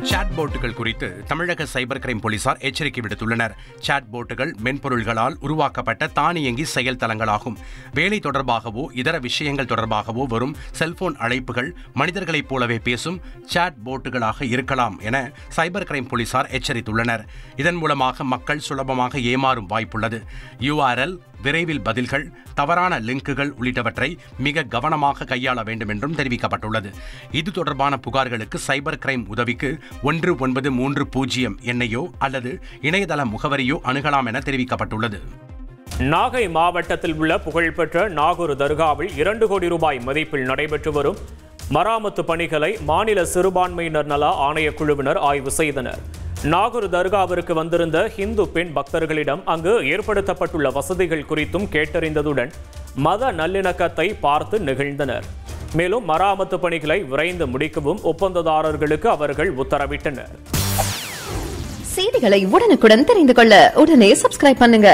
Chat போட்டுகள் குறித்து தமிழக cyber crime போலீசார் எச்சரிக்கை விடுத்துள்ளனர். சாட் போட்டுகள் மென்பொருள்களால் உருவாக்கப்பட்ட தானியங்கி செயல் தளங்களாகும். வேலை தொடர்பாகவோ இதர விஷயங்கள் தொடர்பாகவோ வரும் செல்போன் அழைப்புகள் மனிதர்களைப் போலவே பேசும் சாட் போட்டுகளாக இருக்கலாம் என சைபர் கிரைம் போலீசார் எச்சரித்துள்ளனர். இதன் மூலமாக மக்கள் சுலபமாக ஏமாறும் வாய்ப்புள்ளது. URL, விரைவில் பதில்கள், தவறான லிங்குகள் உள்ளிட்டவற்றை மிக கவனமாக கையாள வேண்டும் என்றும் தெரிவிக்கப்பட்டுள்ளது. இது தொடர்பான புகார்களுக்கு சைபர் கிரைம் உதவிக்கு 1930 எண்ணையோ அல்லது இணையதள முகவரியோ அணுகலாம் என தெரிவிக்கப்பட்டுள்ளது. நாகை மாவட்டத்தில் உள்ள புகழ்பெற்ற நாகூர் தர்காவில் 2 கோடி ரூபாய் மதிப்பில் நடைபெற்று வரும் மராமத்து பணிகளை மாநில சிறுபான்மையினர் நல ஆணையக்குழுவினர் ஆய்வு செய்தனர். நாகூர் தர்காவிற்கு வந்திருந்த இந்து பெண் பக்தர்களிடம் அங்கு ஏற்படுத்தப்பட்டுள்ள வசதிகள் குறித்தும் கேட்டறிந்ததுடன் மத நல்லிணக்கத்தை பார்த்து நெகிழ்ந்தனர். மேலும் மராமத்து பணிகளை விரைந்து முடிக்கவும் ஒப்பந்ததாரர்களுக்கு அவர்கள் உத்தரவிட்டனர். செய்திகளை உடனுக்குடன் தெரிந்து கொள்ள உடனே சப்ஸ்கிரைப் பண்ணுங்க.